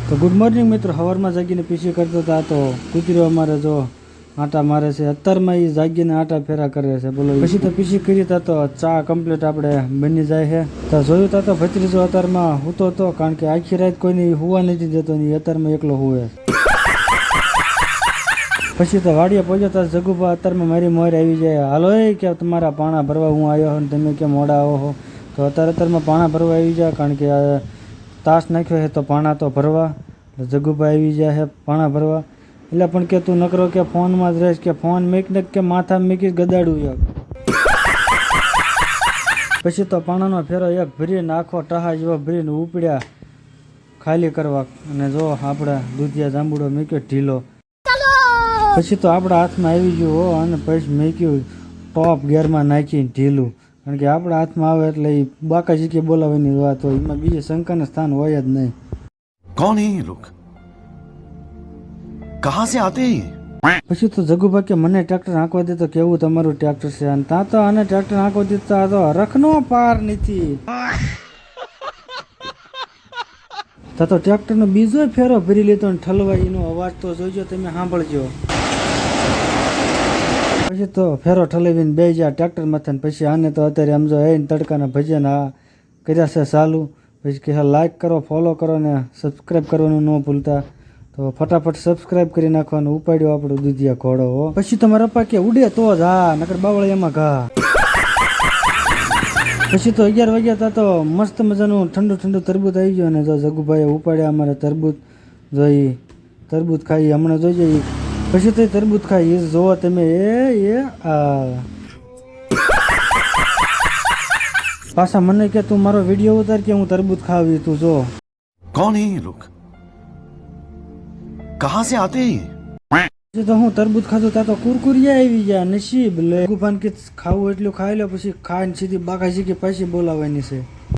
તો good morning મિત્રો, સવારમાં જાગીને પીસી કરતો હતા તો કૂતરો અમારે જો આટા મારે છે. અત્યારમાં એ જાગીને આટા ફેરા કરે છે. બોલો, પછી તો પીસી કરી તા તો ચા કમ્પ્લીટ આપણે બની જાય છે. તો જોયું તા તો ભત્રીજો અત્યારમાં સૂતો હતો, કારણ કે આખી રાત કોઈને હુવા નથી દેતો ને અત્યારમાં એકલો હુવે. પછી તો વાડીએ પહોંચ્યો તો જગુભા અત્યારમાં મારી મોર આવી જાય, હાલો એ કે તમારા પાણા ભરવા હું આવ્યો હો ને તમે કેમ મોડા આવો હો. તો અત્યારમાં પાણા ભરવા આવી જાય, કારણ કે તાસ નાખ્યો છે તો પાણા તો ભરવા. જગુભાઈ આવી જાય છે પાણા ભરવા. એટલે પણ કે તું નકરો કે ફોનમાં જ રહીશ, કે ફોન મેકને કે માથા મેકી ગદાડું યાર. પછી તો પાણાનો ફેરો એક ભરીને આખો ટહા જેવો ભરીને ઉપડ્યા ખાલી કરવા. અને જો આપણે દૂધિયા જાંબુડો મેક્યો ઢીલો. પછી તો આપણા હાથમાં આવી ગયું હો, અને પછી મેક્યું ટોપ ગેરમાં નાખીને ઢીલું. કારણ કે આપણા હાથમાં આવે એટલે એ બાકા જીકી બોલાવવાની વાત હોય, એમાં બીજી શંકાનું સ્થાન હોય જ નહીં. कौन है ये लोग? कहां से आते हैं? પછી તો જગુભા કે મને ટ્રેક્ટર હાંકવા દે તો કેવું તમારું ટ્રેક્ટર છે, અને ત્યાં તો આને ટ્રેક્ટર હાંકવા દેતા તો રખનો પાર નથી. ત્યાં તો ટ્રેક્ટરનો બીજો ફેરો ભરી લીધો ને ઠલવાઈ એનો અવાજ તો જોઈજો તમે, સાંભળજો. પછી તો ફેરો ઠલાવીને બે ગયા ટ્રેક્ટર માથે. પછી આને તો અત્યારે આમ જો એ તડકાના ભજન આ કર્યા છે ચાલુ. પછી કે લાઈક કરો, ફોલો કરો ને સબસ્ક્રાઈબ કરવાનું ન ભૂલતા. તો ફટાફટ સબસ્ક્રાઈબ કરી નાખવાનું. ઉપાડ્યો આપણો દૂધિયા ઘોડો. પછી તો મારા પપ્પા કે ઉડે તો જ, હા નકર બાવળિયામાં ઘા. પછી તો 11 વાગ્યા હતા તો મસ્ત મજાનું ઠંડુ ઠંડુ તરબૂચ આવી ગયો. અને જો જગુભાઈએ ઉપાડ્યા અમારે તરબૂચ. જોઈ તરબૂચ ખાઈ હમણાં જોઈ. પછી તો તરબૂચ ખાઈ એ જોવો તમે, એ આ પાછા મને કે તું મારો વિડીયો ઉતાર કે હું તરબૂચ ખાવી. તું જો कौन है ये लोग? कहां से आते हैं? તો હું તરબૂચ ખાધું ત્યાં તો કુરકુરિયા આવી ગયા. નસીબ લે ગુફાન કે ખાવું એટલું ખાઈ લે, પછી ખાઈને સીધી બાકા શીખી પાછી બોલાવવાની છે.